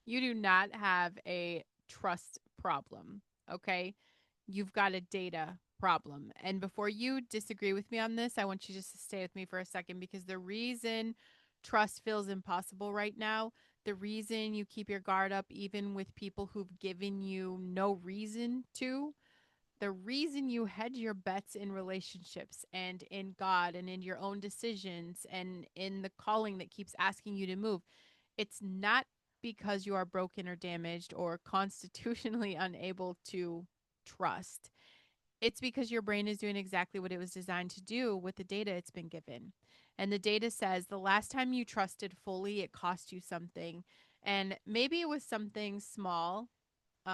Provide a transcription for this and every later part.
You do not have a trust problem, okay? You've got a data problem. And before you disagree with me on this, I want you just to stay with me for a second because the reason trust feels impossible right now, the reason you keep your guard up even with people who've given you no reason to, the reason you hedge your bets in relationships and in God and in your own decisions and in the calling that keeps asking you to move, it's not because you are broken or damaged or constitutionally unable to trust. It's because your brain is doing exactly what it was designed to do with the data it's been given. And the data says the last time you trusted fully, it cost you something. And maybe it was something small,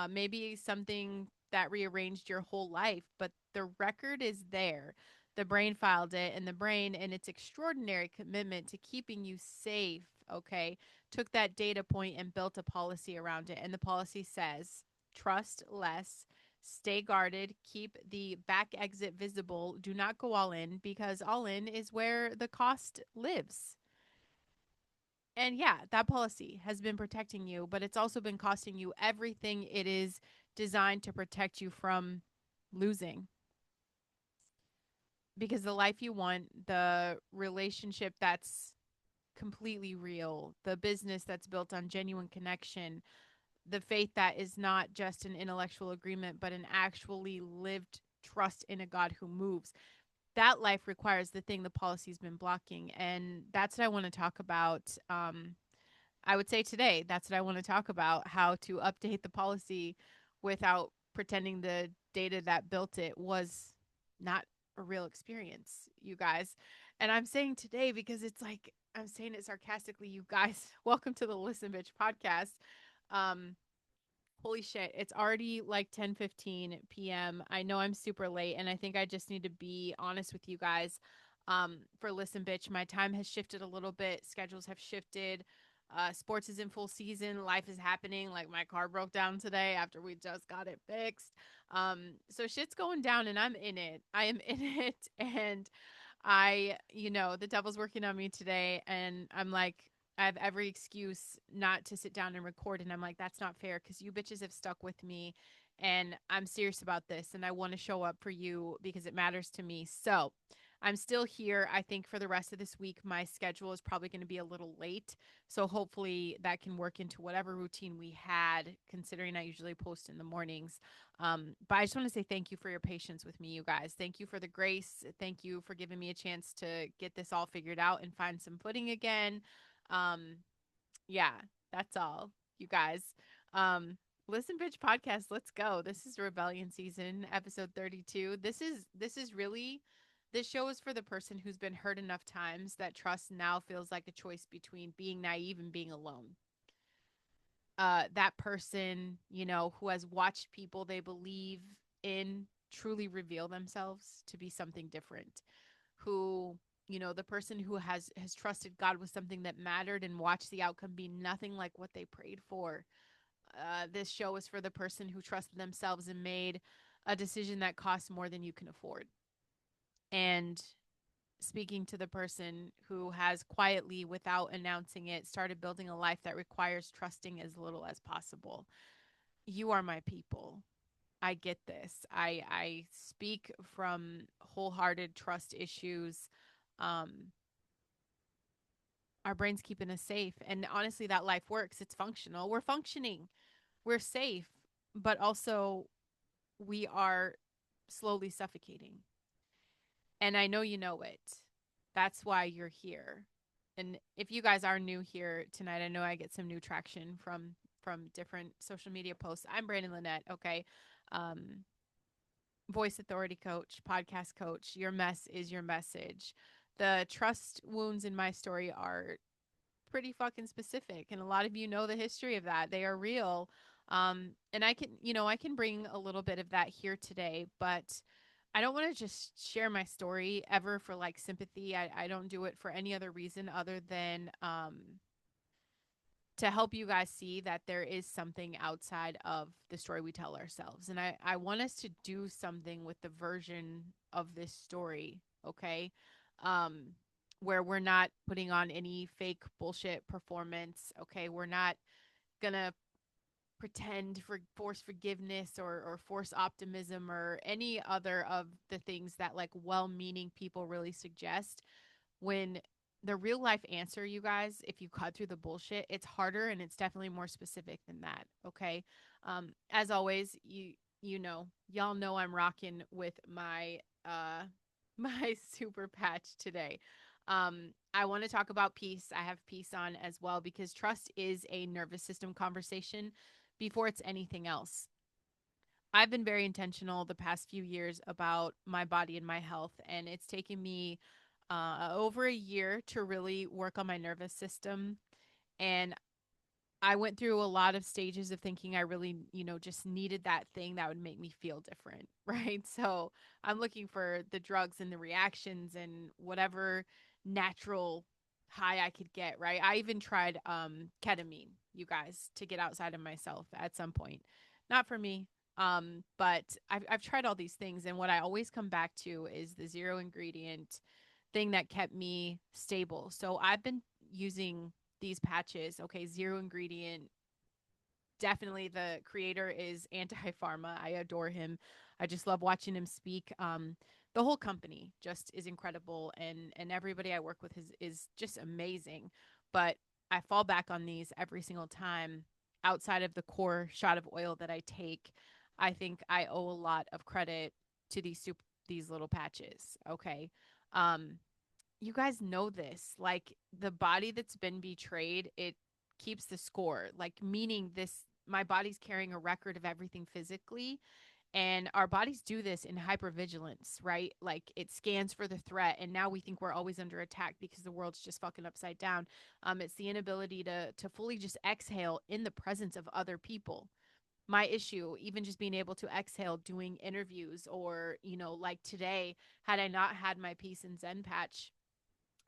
maybe something that rearranged your whole life, but the record is there. The brain filed it, and the brain, and its extraordinary commitment to keeping you safe, okay, took that data point and built a policy around it. And the policy says trust less, stay guarded, keep the back exit visible, do not go all in because all in is where the cost lives. And yeah, that policy has been protecting you, but it's also been costing you everything it is designed to protect you from losing. Because the life you want, the relationship that's completely real, the business that's built on genuine connection, the faith that is not just an intellectual agreement, but an actually lived trust in a God who moves. That life requires the thing the policy's been blocking. And that's what I want to talk about. I would say today, that's what I want to talk about, how to update the policy without pretending the data that built it was not a real experience, you guys. And I'm saying today because it's like, I'm saying it sarcastically, you guys. Welcome to the Listen Bitch podcast. Um, Holy shit, it's already like 10:15 p.m. I know I'm super late and I think I just need to be honest with you guys. For Listen Bitch, my time has shifted a little bit, schedules have shifted. Sports is in full season, life is happening. Like my car broke down today after we just got it fixed. So shit's going down and I'm in it. I am in it and the devil's working on me today and I'm like I have every excuse not to sit down and record. And I'm like, that's not fair because you bitches have stuck with me and I'm serious about this and I want to show up for you because it matters to me. So I'm still here. I think for the rest of this week, my schedule is probably going to be a little late. So hopefully that can work into whatever routine we had, considering I usually post in the mornings. But I just want to say thank you for your patience with me, you guys. Thank you for the grace. Thank you for giving me a chance to get this all figured out and find some footing again. Um, yeah, that's all, you guys. Um, Listen Bitch podcast, let's go. This is Rebellion season, episode 32. This is really this show is for the person who's been hurt enough times that trust now feels like a choice between being naive and being alone. That person, who has watched people they believe in truly reveal themselves to be something different, who the person who has trusted God with something that mattered and watched the outcome be nothing like what they prayed for. This show is for the person who trusted themselves and made a decision that costs more than you can afford. And speaking to the person who has quietly, without announcing it, started building a life that requires trusting as little as possible. You are my people. I get this. I speak from wholehearted trust issues. Um, our brains keeping us safe. And honestly, that life works. It's functional. We're functioning. We're safe, but also we are slowly suffocating. And I know you know it. That's why you're here. And if you guys are new here tonight, I know I get some new traction from different social media posts. I'm Brandon Lynette, okay? Um, Voice authority coach, podcast coach. Your mess is your message. The trust wounds in my story are pretty fucking specific, and a lot of you know the history of that. They are real. And I can bring a little bit of that here today, but I don't want to just share my story ever for like sympathy. I don't do it for any other reason other than to help you guys see that there is something outside of the story we tell ourselves. And I want us to do something with the version of this story, okay? Um, where we're not putting on any fake bullshit performance, okay? We're not gonna pretend for force forgiveness or force optimism or any other of the things that like well-meaning people really suggest, when the real life answer, you guys, if you cut through the bullshit, it's harder and it's definitely more specific than that. Okay. As always, y'all know I'm rocking with my my super patch today. I want to talk about peace. I have peace on as well because trust is a nervous system conversation before it's anything else. I've been very intentional the past few years about my body and my health, and it's taken me over a year to really work on my nervous system. And I went through a lot of stages of thinking I really, just needed that thing that would make me feel different, right? So I'm looking for the drugs and the reactions and whatever natural high I could get, right? I even tried ketamine, you guys, to get outside of myself at some point. Not for me. But I've tried all these things, and what I always come back to is the zero ingredient thing that kept me stable. So I've been using these patches. Okay, zero ingredient. Definitely the creator is anti-pharma. I adore him. I just love watching him speak. The whole company just is incredible, and everybody I work with is just amazing. But I fall back on these every single time. Outside of the core shot of oil that I take, I think I owe a lot of credit to these little patches. Okay. Um, you guys know this. Like the body that's been betrayed, it keeps the score. Like meaning this my body's carrying a record of everything physically, and our bodies do this in hypervigilance, right? Like it scans for the threat, and now we think we're always under attack because the world's just fucking upside down. It's the inability to fully just exhale in the presence of other people. My issue, even just being able to exhale doing interviews, or like today, had I not had my peace and zen patch,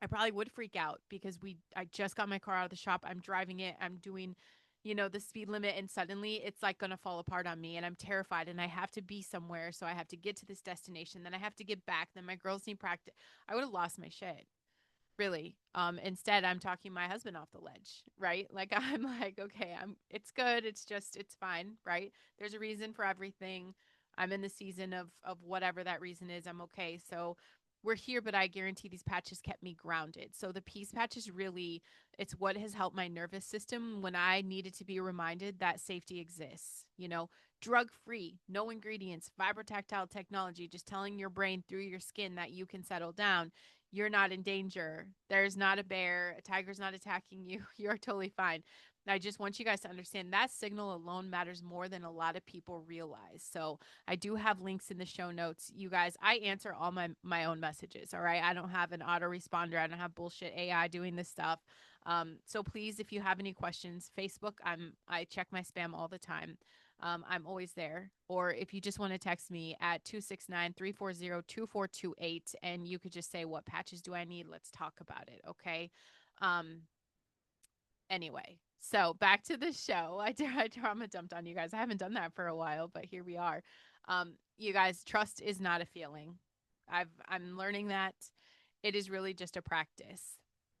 I probably would freak out because I just got my car out of the shop. I'm driving it. I'm doing, the speed limit, and suddenly it's like going to fall apart on me, and I'm terrified, and I have to be somewhere, so I have to get to this destination, then I have to get back, then my girls need practice. I would have lost my shit. Really. Instead I'm talking my husband off the ledge, right? Like I'm like, okay, it's good. It's fine, right? There's a reason for everything. I'm in the season of whatever that reason is. I'm okay. So we're here, but I guarantee these patches kept me grounded. So the peace patches really, it's what has helped my nervous system when I needed to be reminded that safety exists, drug free, no ingredients, vibrotactile technology, just telling your brain through your skin that you can settle down. You're not in danger. There's not a bear. A tiger's not attacking you. You're totally fine. I just want you guys to understand that signal alone matters more than a lot of people realize. So I do have links in the show notes. You guys, I answer all my own messages. All right. I don't have an autoresponder. I don't have bullshit AI doing this stuff. So please, if you have any questions, Facebook, I check my spam all the time. I'm always there. Or if you just want to text me at 269-340-2428, and you could just say, what patches do I need? Let's talk about it. Okay. Um, anyway, so back to the show. I trauma dumped on you guys. I haven't done that for a while, but here we are. You guys, trust is not a feeling. I'm learning that it is really just a practice.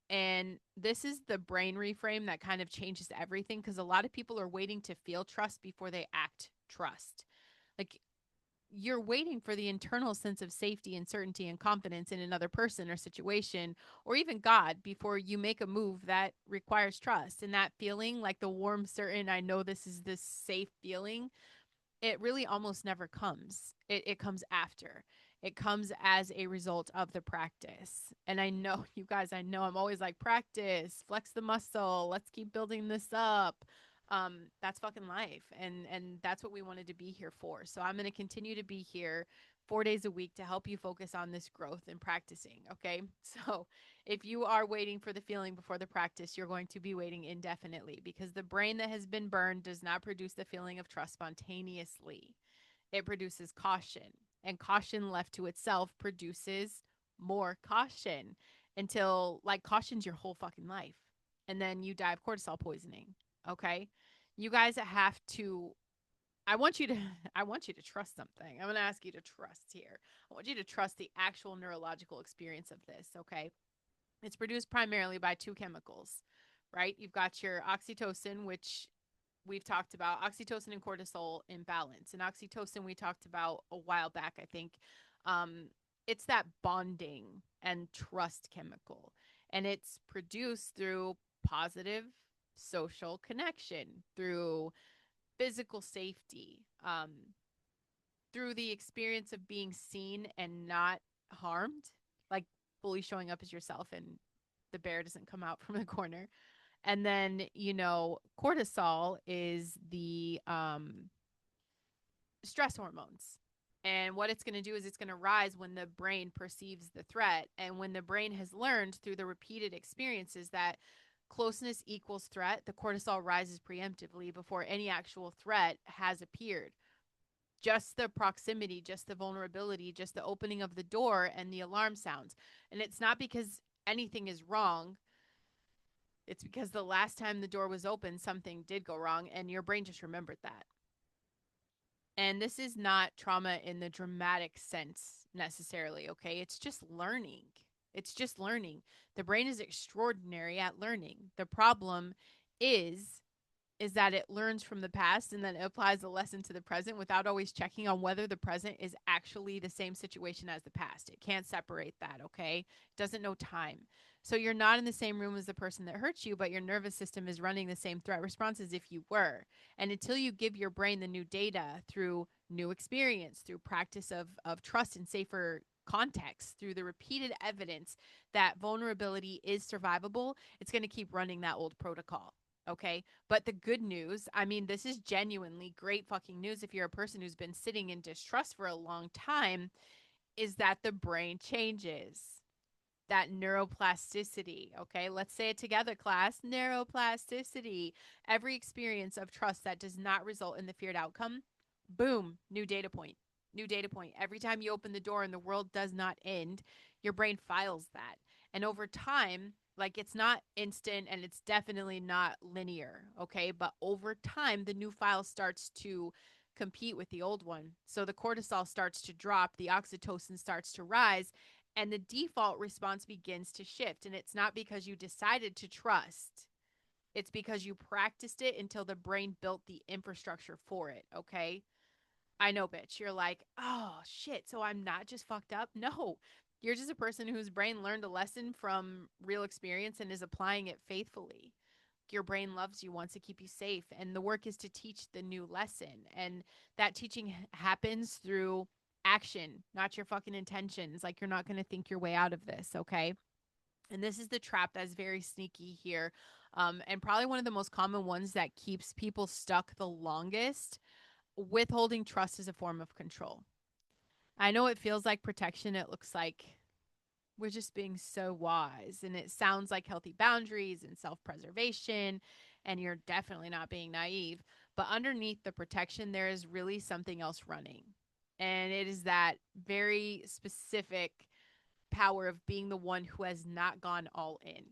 And this is the brain reframe that kind of changes everything, because a lot of people are waiting to feel trust before they act trust. Like you're waiting for the internal sense of safety and certainty and confidence in another person or situation, or even God, before you make a move that requires trust. And that feeling, like the warm, certain, I know this is this safe feeling, it really almost never comes. It comes after. It comes as a result of the practice. And I know, you guys, I know I'm always like, practice, flex the muscle, let's keep building this up. That's fucking life. And that's what we wanted to be here for. So I'm going to continue to be here 4 days a week to help you focus on this growth and practicing. Okay. So if you are waiting for the feeling before the practice, you're going to be waiting indefinitely, because the brain that has been burned does not produce the feeling of trust spontaneously. It produces caution, and caution left to itself produces more caution, until like caution's your whole fucking life. And then you die of cortisol poisoning. Okay. You guys have to, I want you to I want you to trust something. I'm going to ask you to trust here. I want you to trust the actual neurological experience of this, okay? It's produced primarily by two chemicals, right? You've got your oxytocin, which we've talked about oxytocin and cortisol in balance. And oxytocin, we talked about a while back, I think. Um, it's that bonding and trust chemical, and it's produced through positive social connection, through physical safety, through the experience of being seen and not harmed, like fully showing up as yourself and the bear doesn't come out from the corner. And then, cortisol is the stress hormones. And what it's going to do is it's going to rise when the brain perceives the threat. And when the brain has learned through the repeated experiences that closeness equals threat, the cortisol rises preemptively before any actual threat has appeared. Just the proximity, just the vulnerability, just the opening of the door and the alarm sounds. And it's not because anything is wrong. It's because the last time the door was open, something did go wrong, and your brain just remembered that. And this is not trauma in the dramatic sense necessarily, okay? It's just learning. It's just learning. The brain is extraordinary at learning. The problem is is that it learns from the past and then it applies the lesson to the present without always checking on whether the present is actually the same situation as the past. It can't separate that, okay? It doesn't know time. So you're not in the same room as the person that hurts you, but your nervous system is running the same threat response as if you were. And until you give your brain the new data through new experience, through practice of trust and safer context, through the repeated evidence that vulnerability is survivable, it's going to keep running that old protocol. Okay. But the good news, I mean, this is genuinely great fucking news if you're a person who's been sitting in distrust for a long time, is that the brain changes. That neuroplasticity. Okay. Let's say it together, class. Neuroplasticity. Every experience of trust that does not result in the feared outcome, boom, new data point. New data point. Every time you open the door and the world does not end, your brain files that. And over time, like it's not instant and it's definitely not linear, okay? But over time, the new file starts to compete with the old one. So the cortisol starts to drop, the oxytocin starts to rise, and the default response begins to shift. And it's not because you decided to trust, it's because you practiced it until the brain built the infrastructure for it, okay? I know, bitch. You're like, oh, shit. So I'm not just fucked up? No. You're just a person whose brain learned a lesson from real experience and is applying it faithfully. Your brain loves you, wants to keep you safe. And the work is to teach the new lesson. And that teaching happens through action, not your fucking intentions. Like, you're not going to think your way out of this, okay? And this is the trap that's very sneaky here. And probably one of the most common ones that keeps people stuck the longest. Withholding trust is a form of control. I know it feels like protection. It looks like we're just being so wise. And it sounds like healthy boundaries and self preservation. And you're definitely not being naive. But underneath the protection, there is really something else running. And it is that very specific power of being the one who has not gone all in.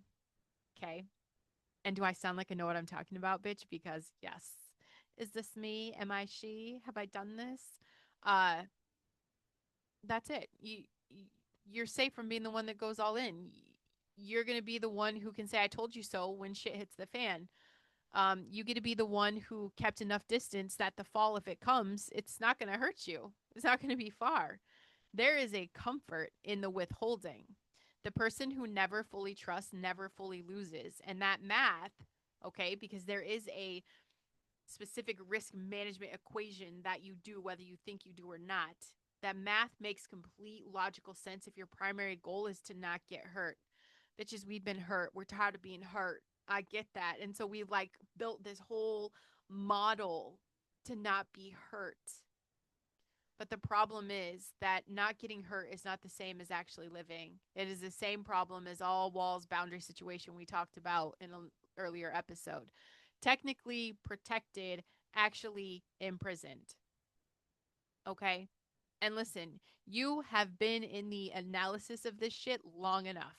Okay. And do I sound like I know what I'm talking about, bitch? Because yes. Is this me? Am I she? Have I done this? Uh, that's it. You're safe from being the one that goes all in. You're going to be the one who can say, I told you so when shit hits the fan. You get to be the one who kept enough distance that the fall, if it comes, it's not going to hurt you. It's not going to be far. There is a comfort in the withholding. The person who never fully trusts never fully loses. And that math, okay, because there is a specific risk management equation that you do, whether you think you do or not. That math makes complete logical sense if your primary goal is to not get hurt. Bitches, we've been hurt. We're tired of being hurt. I get that. And so we've like built this whole model to not be hurt. But the problem is that not getting hurt is not the same as actually living. It is the same problem as all walls boundary situation we talked about in an earlier episode. Technically protected, actually imprisoned. Okay? And listen, you have been in the analysis of this shit long enough.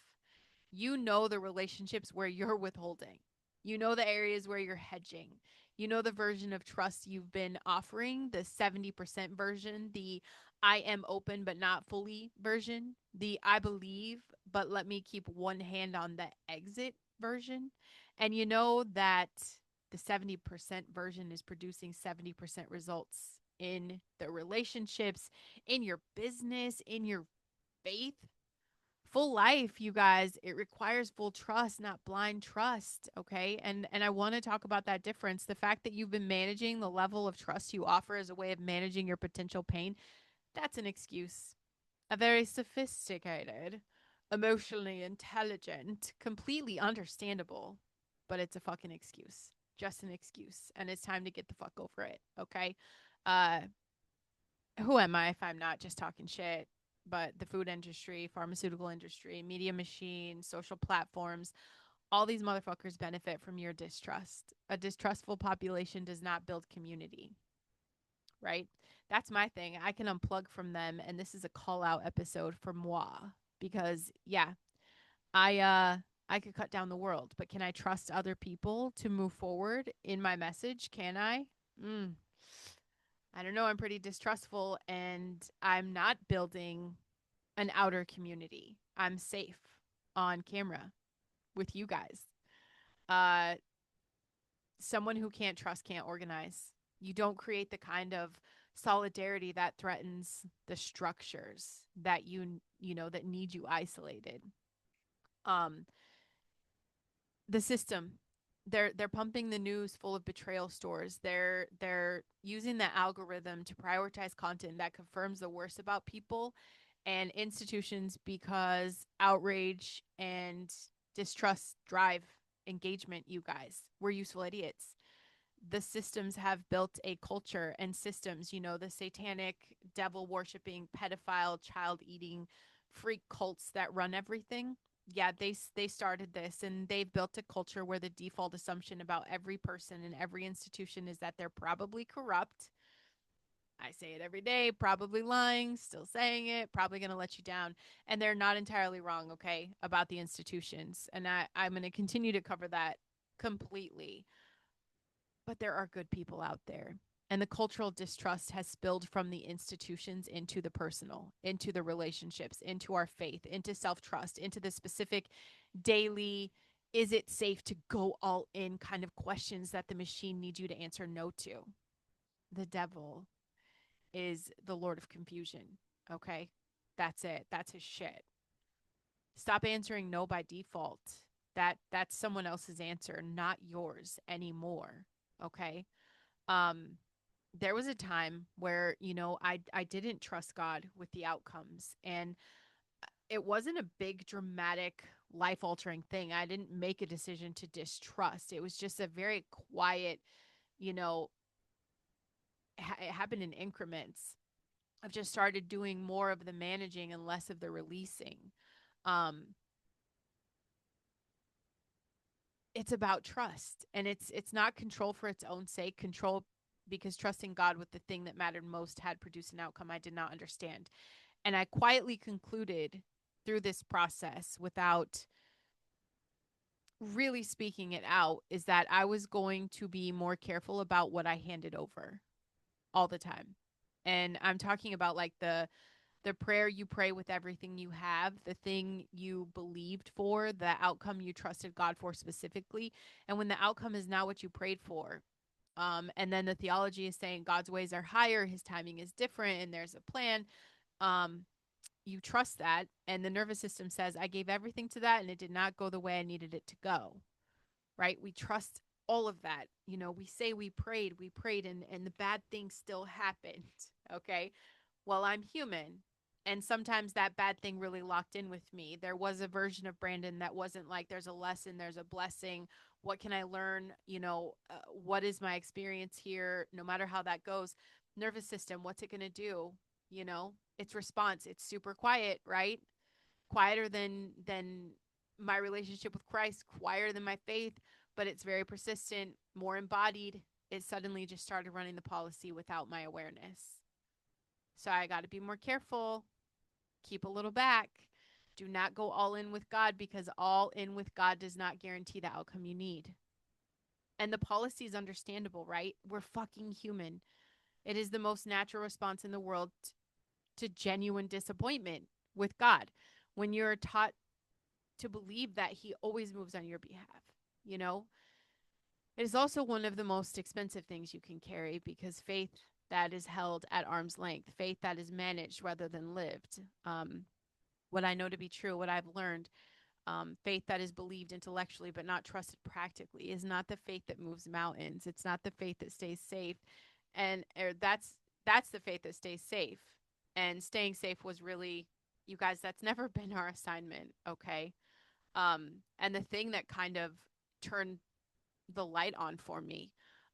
You know the relationships where you're withholding. You know the areas where you're hedging. You know the version of trust you've been offering, the 70% version, the I am open but not fully version, the I believe but let me keep one hand on the exit version. And you know that The 70% version is producing 70% results in the relationships, in your business, in your faith. Full life, you guys, it requires full trust, not blind trust, okay? And I want to talk about that difference. The fact that you've been managing the level of trust you offer as a way of managing your potential pain, that's an excuse. A very sophisticated, emotionally intelligent, completely understandable, but it's a fucking excuse. Just an excuse. And it's time to get the fuck over it, okay? Uh who am I if I'm not just talking shit? But the food industry, pharmaceutical industry, media machine, social platforms, all these motherfuckers benefit from your distrust. A distrustful population does not build community, right? That's my thing. I can unplug from them, and this is a call out episode for moi because yeah, I could cut down the world, but can I trust other people to move forward in my message? Can I? Mm, I don't know. I'm pretty distrustful, and I'm not building an outer community. I'm safe on camera with you guys. Uh, Someone who can't trust can't organize. You don't create the kind of solidarity that threatens the structures that you know that need you isolated. Um, the system, they're pumping the news full of betrayal stores. They're using the algorithm to prioritize content that confirms the worst about people and institutions because outrage and distrust drive engagement. You guys, we're useful idiots. The systems have built a culture and systems, you know, the satanic, devil worshiping, pedophile, child eating freak cults that run everything. Yeah, they started this, and they've built a culture where the default assumption about every person and every institution is that they're probably corrupt. I say it every day, probably lying, still saying it, probably going to let you down. And they're not entirely wrong, okay, about the institutions. And I'm going to continue to cover that completely. But there are good people out there. And the cultural distrust has spilled from the institutions into the personal, into the relationships, into our faith, into self trust, into the specific daily, is it safe to go all in kind of questions that the machine needs you to answer no to. The devil is the Lord of confusion. Okay. That's it. That's his shit. Stop answering no by default. That's someone else's answer, not yours anymore. Okay. Um there was a time where, you know, I didn't trust God with the outcomes, and it wasn't a big dramatic life altering thing. I didn't make a decision to distrust. It was just a very quiet, you know, it happened in increments. I've just started doing more of the managing and less of the releasing. Um, it's about trust, and it's not control for its own sake. Control because trusting God with the thing that mattered most had produced an outcome I did not understand. And I quietly concluded through this process without really speaking it out is that I was going to be more careful about what I handed over all the time. And I'm talking about like the prayer you pray with everything you have, the thing you believed for, the outcome you trusted God for specifically. And when the outcome is not what you prayed for, and then the theology is saying God's ways are higher, his timing is different, and there's a plan. Um, you trust that, and the nervous system says, I gave everything to that, and it did not go the way I needed it to go. Right? We trust all of that. You know, we say we prayed, and the bad thing still happened. Okay. Well, I'm human. And sometimes that bad thing really locked in with me. There was a version of Brandon that wasn't like, there's a lesson, there's a blessing. What can I learn? You know, what is my experience here? No matter how that goes, nervous system, what's it going to do? You know, its response, it's super quiet, right? Quieter than my relationship with Christ, quieter than my faith, but it's very persistent, more embodied. It suddenly just started running the policy without my awareness. So I got to be more careful, keep a little back. Do not go all in with God, because all in with God does not guarantee the outcome you need. And the policy is understandable, right? We're fucking human. It is the most natural response in the world to genuine disappointment with God. When you're taught to believe that he always moves on your behalf, you know, It is also one of the most expensive things you can carry because faith that is held at arm's length, faith that is managed rather than lived. What I know to be true, what I've learned, faith that is believed intellectually but not trusted practically is not the faith that moves mountains. It's not the faith that stays safe, and that's the faith that stays safe. And staying safe was really, you guys, that's never been our assignment. Okay. And the thing that kind of turned the light on for me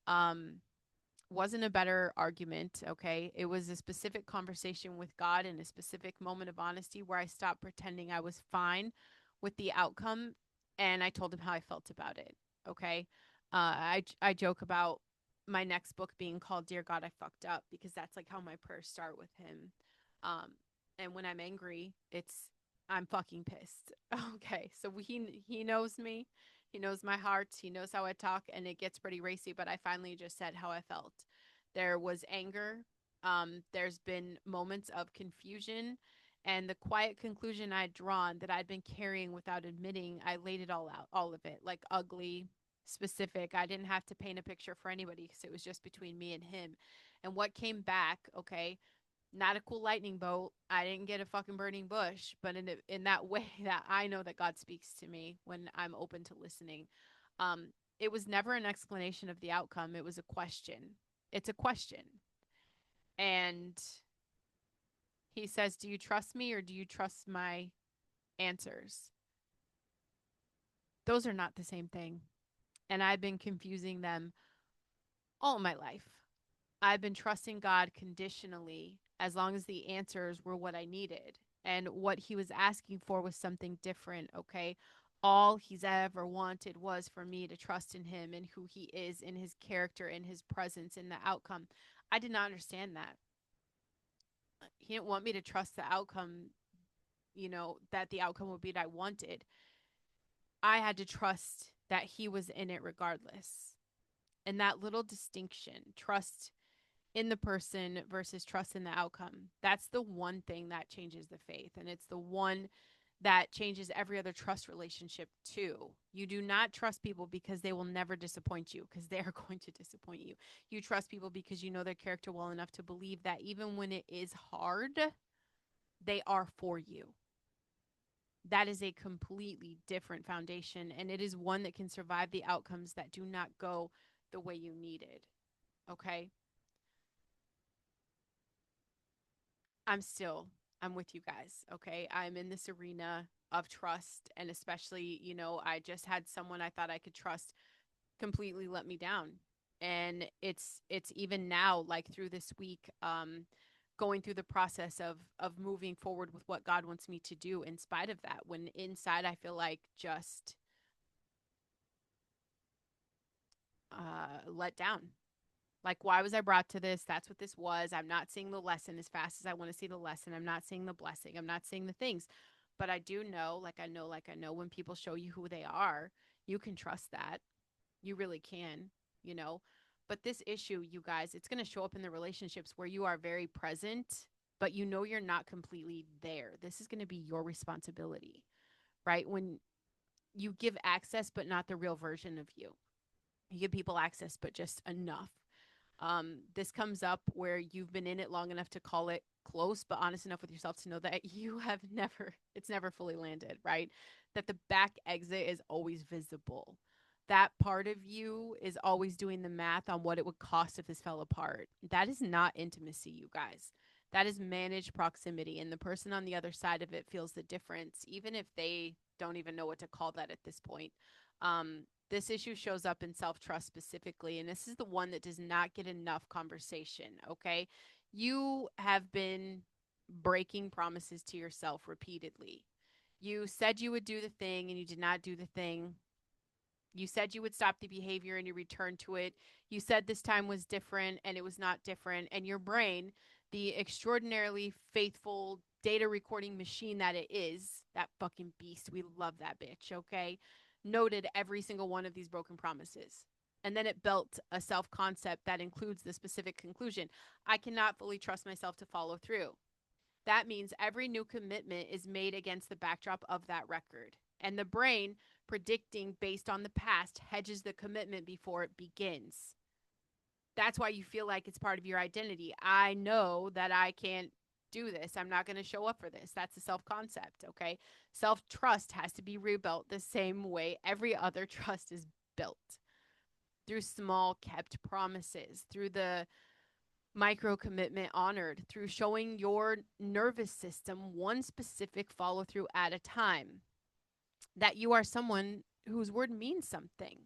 um wasn't a better argument. Okay, it was a specific conversation with God in a specific moment of honesty where I stopped pretending I was fine with the outcome, and I told him how I felt about it. Okay. I joke about my next book being called Dear God, I Fucked Up, because that's like how my prayers start with him. um and when I'm angry, it's I'm fucking pissed. Okay, so he knows me, he knows my heart, he knows how I talk, and it gets pretty racy, but I finally just said how I felt. There was anger, there's been moments of confusion, and the quiet conclusion I'd drawn that I'd been carrying without admitting, I laid it all out, all of it, like ugly, specific. I didn't have to paint a picture for anybody because it was just between me and him. And what came back, okay, not a cool lightning bolt. I didn't get a fucking burning bush, but in that way that I know that God speaks to me when I'm open to listening. It was never an explanation of the outcome. It was a question. It's a question. And he says, "Do you trust me or do you trust my answers?" Those are not the same thing. And I've been confusing them all my life. I've been trusting God conditionally as long as the answers were what I needed. And what he was asking for was something different, okay? All he's ever wanted was for me to trust in him and who he is, in his character, in his presence, in the outcome. I did not understand that. He didn't want me to trust the outcome, that the outcome would be what I wanted. I had to trust that he was in it regardless. And that little distinction, trust in the person versus trust in the outcome. That's the one thing that changes the faith. And it's the one that changes every other trust relationship too. You do not trust people because they will never disappoint you, because they are going to disappoint you. You trust people because you know their character well enough to believe that even when it is hard, they are for you. That is a completely different foundation, and it is one that can survive the outcomes that do not go the way you needed. Okay? I'm still, I'm with you guys. Okay. I'm in this arena of trust. And especially, I just had someone I thought I could trust completely let me down. And it's even now, like through this week, going through the process of moving forward with what God wants me to do in spite of that, when inside I feel like just let down. Like, why was I brought to this? That's what this was. I'm not seeing the lesson as fast as I want to see the lesson. I'm not seeing the blessing. I'm not seeing the things. But I do know, like I know when people show you who they are, you can trust that. You really can, you know. But this issue, you guys, it's going to show up in the relationships where you are very present, but you know you're not completely there. This is going to be your responsibility, right? When you give access, but not the real version of you. You give people access, but just enough. This comes up where you've been in it long enough to call it close, but honest enough with yourself to know that you have it's never fully landed, right? That the back exit is always visible. That part of you is always doing the math on what it would cost if this fell apart. That is not intimacy, you guys. That is managed proximity. And the person on the other side of it feels the difference, even if they don't even know what to call that at this point. This issue shows up in self trust specifically, and this is the one that does not get enough conversation. Okay. You have been breaking promises to yourself repeatedly. You said you would do the thing and you did not do the thing. You said you would stop the behavior and you returned to it. You said this time was different and it was not different. And your brain, the extraordinarily faithful data recording machine that it is, that fucking beast, we love that bitch, okay? Noted every single one of these broken promises. And then it built a self concept that includes the specific conclusion: I cannot fully trust myself to follow through. That means every new commitment is made against the backdrop of that record. And the brain, predicting based on the past, hedges the commitment before it begins. That's why you feel like it's part of your identity. I know that I can't do this. I'm not going to show up for this. That's a self concept. Okay. Self trust has to be rebuilt the same way every other trust is built, through small kept promises, through the micro commitment honored, through showing your nervous system one specific follow through at a time, that you are someone whose word means something,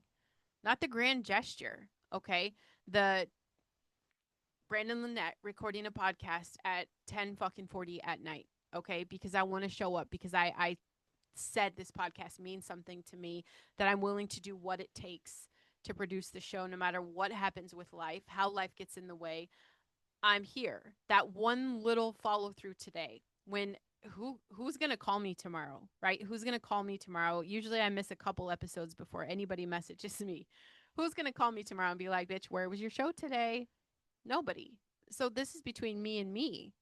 not the grand gesture. Okay. The Brandon Lynette recording a podcast at 10 fucking 40 at night. Okay. Because I want to show up, because I said this podcast means something to me, that I'm willing to do what it takes to produce the show, no matter what happens with life, how life gets in the way. I'm here. That one little follow through today, when who's going to call me tomorrow, right? Who's going to call me tomorrow? Usually I miss a couple episodes before anybody messages me. Who's going to call me tomorrow and be like, "Bitch, where was your show today?" Nobody. So this is between me and me.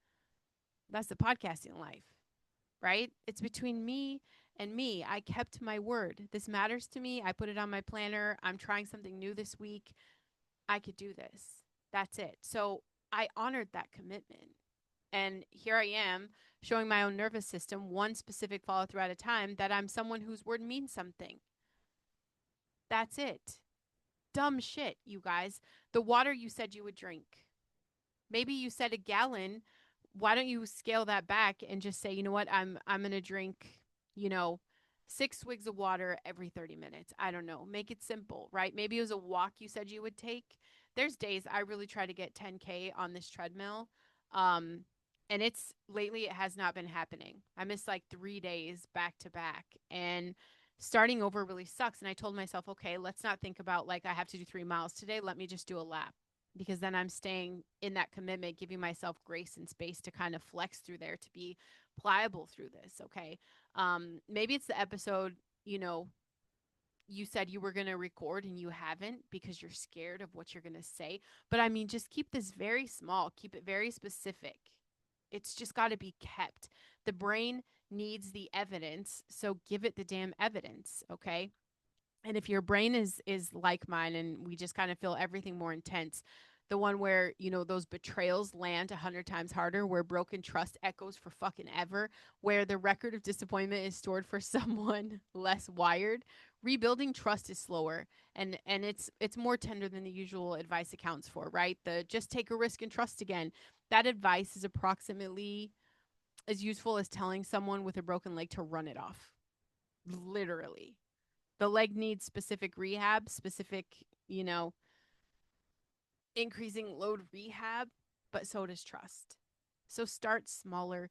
That's the podcasting life, right? It's between me and me. I kept my word. This matters to me. I put it on my planner. I'm trying something new this week. I could do this. That's it. So I honored that commitment. And here I am, showing my own nervous system one specific follow through at a time, that I'm someone whose word means something. That's it. Dumb shit, you guys. The water you said you would drink. Maybe you said a gallon. Why don't you scale that back and just say, you know what, I'm going to drink, you know, 6 swigs of water every 30 minutes. I don't know. Make it simple, right? Maybe it was a walk you said you would take. There's days I really try to get 10K on this treadmill. Um, and it's lately it has not been happening. I missed like 3 days back to back, and starting over really sucks. And I told myself, okay, let's not think about like I have to do 3 miles today. Let me just do a lap, because then I'm staying in that commitment, giving myself grace and space to kind of flex through there, to be pliable through this. Okay. Maybe it's the episode, you know, you said you were going to record and you haven't because you're scared of what you're going to say. But I mean, just keep this very small, keep it very specific. It's just got to be kept. The brain needs the evidence, so give it the damn evidence. Okay. And if your brain is like mine, and we just kind of feel everything more intense, the one where, you know, those betrayals land 100 times harder, where broken trust echoes for fucking ever, where the record of disappointment is stored for someone less wired, rebuilding trust is slower, and it's more tender than the usual advice accounts for, right? The just take a risk and trust again. That advice is approximately as useful as telling someone with a broken leg to run it off. Literally. The leg needs specific rehab, specific, you know, increasing load rehab, but so does trust. So start smaller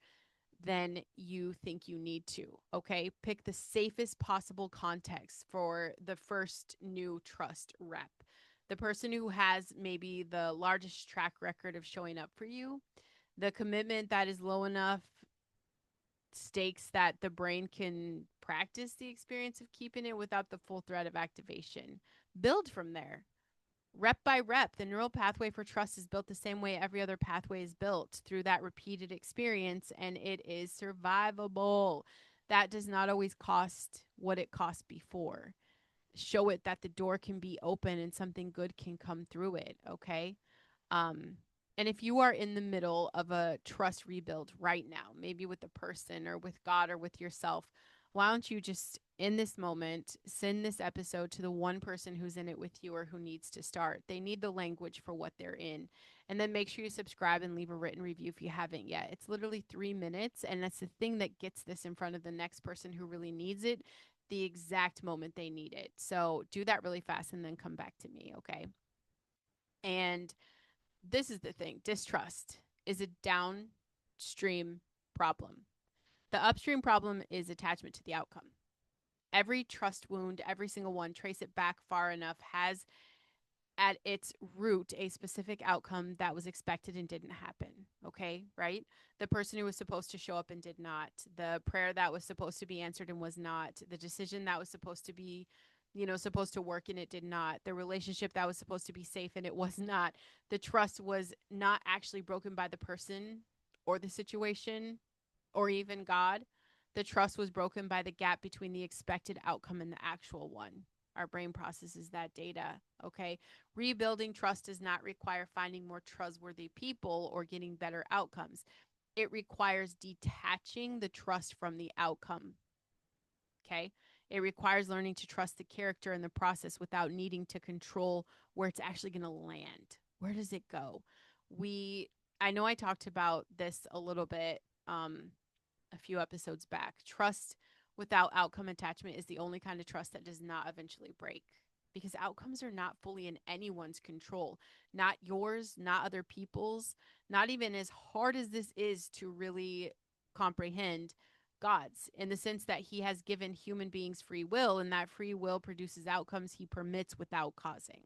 than you think you need to. Okay. Pick the safest possible context for the first new trust rep. The person who has maybe the largest track record of showing up for you, the commitment that is low enough stakes that the brain can practice the experience of keeping it without the full threat of activation. Build from there. Rep by rep, the neural pathway for trust is built the same way every other pathway is built, through that repeated experience, and it is survivable. That does not always cost what it cost before. Show it that the door can be open and something good can come through it, okay? Um, and if you are in the middle of a trust rebuild right now, maybe with a person or with God or with yourself, why don't you just in this moment send this episode to the one person who's in it with you or who needs to start? They need the language for what they're in. And then make sure you subscribe and leave a written review if you haven't yet. It's literally 3 minutes, and that's the thing that gets this in front of the next person who really needs it the exact moment they need it. So do that really fast and then come back to me, okay? And this is the thing, distrust is a downstream problem. The upstream problem is attachment to the outcome. Every trust wound, every single one, trace it back far enough, has at its root a specific outcome that was expected and didn't happen. Okay, right? The person who was supposed to show up and did not, the prayer that was supposed to be answered and was not, the decision that was supposed to be, you know, supposed to work and it did not, the relationship that was supposed to be safe and it was not, the trust was not actually broken by the person or the situation or even God. The trust was broken by the gap between the expected outcome and the actual one. Our brain processes that data. Okay. Rebuilding trust does not require finding more trustworthy people or getting better outcomes. It requires detaching the trust from the outcome. Okay. It requires learning to trust the character in the process without needing to control where it's actually going to land. Where does it go? I know I talked about this a little bit a few episodes back. Trust without outcome attachment is the only kind of trust that does not eventually break, because outcomes are not fully in anyone's control, not yours, not other people's, not even as hard as this is to really comprehend. God's, in the sense that he has given human beings free will, and that free will produces outcomes he permits without causing.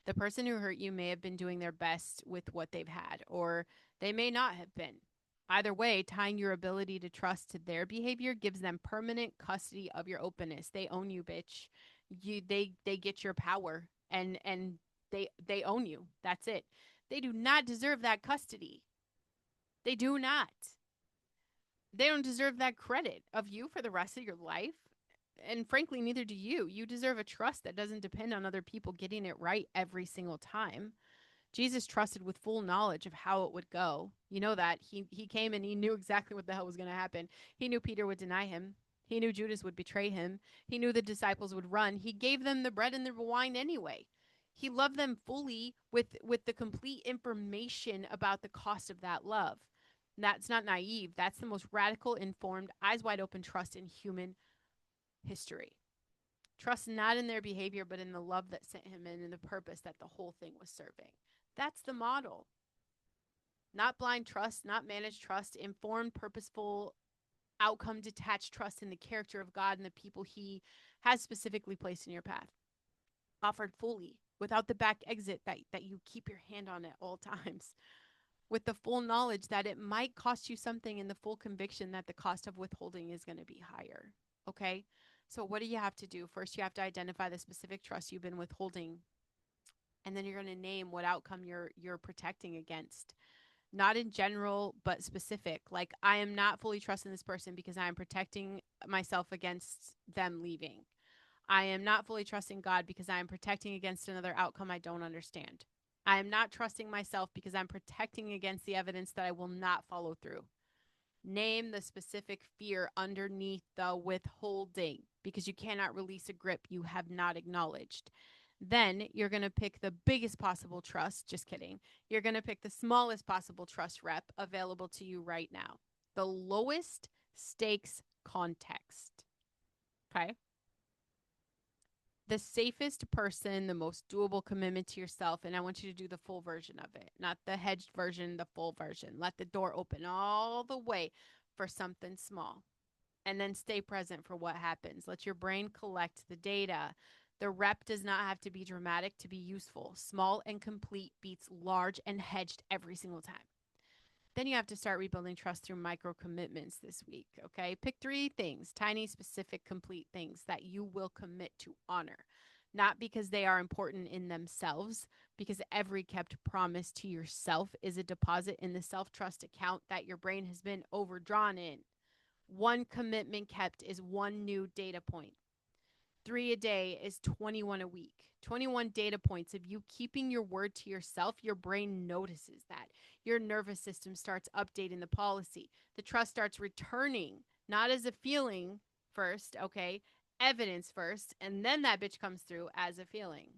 The person who hurt you may have been doing their best with what they've had, or they may not have been. Either way, tying your ability to trust to their behavior gives them permanent custody of your openness. They own you, bitch. They get your power, and they own you. That's it. They do not deserve that custody. They do not. They don't deserve that credit of you for the rest of your life. And frankly, neither do you. You deserve a trust that doesn't depend on other people getting it right every single time. Jesus trusted with full knowledge of how it would go. You know that. He came and he knew exactly what the hell was going to happen. He knew Peter would deny him. He knew Judas would betray him. He knew the disciples would run. He gave them the bread and the wine anyway. He loved them fully with the complete information about the cost of that love. That's not naive. That's the most radical, informed, eyes wide open trust in human history. Trust not in their behavior, but in the love that sent him in and the purpose that the whole thing was serving. That's the model. Not blind trust, not managed trust, informed, purposeful, outcome detached trust in the character of God and the people he has specifically placed in your path. Offered fully, without the back exit that you keep your hand on at all times. With the full knowledge that it might cost you something, and the full conviction that the cost of withholding is going to be higher. Okay? So what do you have to do? First, you have to identify the specific trust you've been withholding, and then you're going to name what outcome you're protecting against. Not in general, but specific. Like, I am not fully trusting this person because I am protecting myself against them leaving. I am not fully trusting God because I am protecting against another outcome I don't understand. I am not trusting myself because I'm protecting against the evidence that I will not follow through. Name the specific fear underneath the withholding, because you cannot release a grip you have not acknowledged. Then you're going to pick the biggest possible trust. Just kidding. You're going to pick the smallest possible trust rep available to you right now. The lowest stakes context. Okay. The safest person, the most doable commitment to yourself. And I want you to do the full version of it, not the hedged version, the full version. Let the door open all the way for something small. And then stay present for what happens. Let your brain collect the data. The rep does not have to be dramatic to be useful. Small and complete beats large and hedged every single time. Then you have to start rebuilding trust through micro commitments this week, okay? Pick 3 things, tiny, specific, complete things that you will commit to honor. Not because they are important in themselves, because every kept promise to yourself is a deposit in the self-trust account that your brain has been overdrawn in. One commitment kept is one new data point. 3 a day is 21 a week. 21 data points of you keeping your word to yourself. Your brain notices that. Your nervous system starts updating the policy. The trust starts returning, not as a feeling first, okay? Evidence first, and then that bitch comes through as a feeling.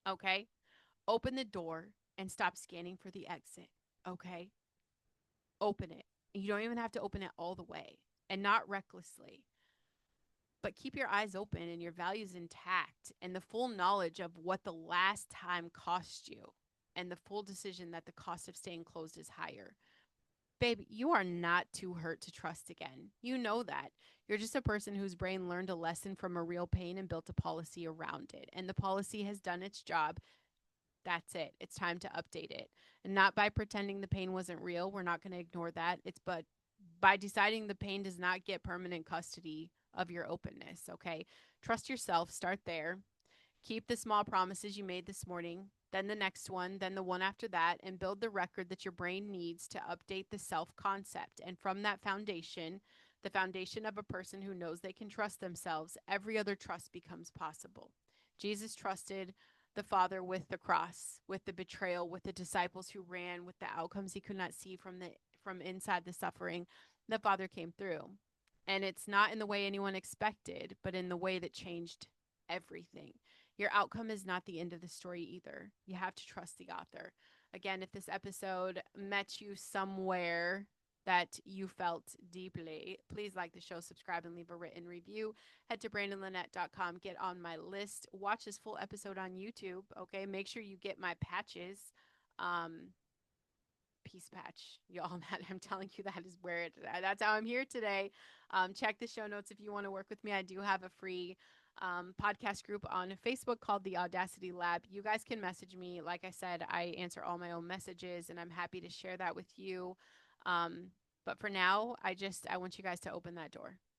Okay? Open the door and stop scanning for the exit. Okay? Open it. You don't even have to open it all the way, and not recklessly. But keep your eyes open and your values intact, and the full knowledge of what the last time cost you, and the full decision that the cost of staying closed is higher. Babe, you are not too hurt to trust again. You know that. You're just a person whose brain learned a lesson from a real pain and built a policy around it. And the policy has done its job. That's it. It's time to update it. And not by pretending the pain wasn't real. We're not going to ignore that. It's but by deciding the pain does not get permanent custody of your openness, okay? Trust yourself. Start there. Keep the small promises you made this morning, then the next one, then the one after that, and build the record that your brain needs to update the self concept. And from that foundation, the foundation of a person who knows they can trust themselves, every other trust becomes possible. Jesus trusted the Father with the cross, with the betrayal, with the disciples who ran, with the outcomes he could not see from inside the suffering. The Father came through. And it's not in the way anyone expected, but in the way that changed everything. Your outcome is not the end of the story either. You have to trust the author. Again, if this episode met you somewhere that you felt deeply, please like the show, subscribe, and leave a written review. Head to brandonlynette.com, get on my list, watch this full episode on YouTube. Okay, make sure you get my patches. Um, Peace patch, y'all. That I'm telling you, that is where that's how I'm here today. Check the show notes if you want to work with me. I do have a free podcast group on Facebook called the Audacity Lab. You guys can message me. Like I said, I answer all my own messages, and I'm happy to share that with you. But for now, I want you guys to open that door.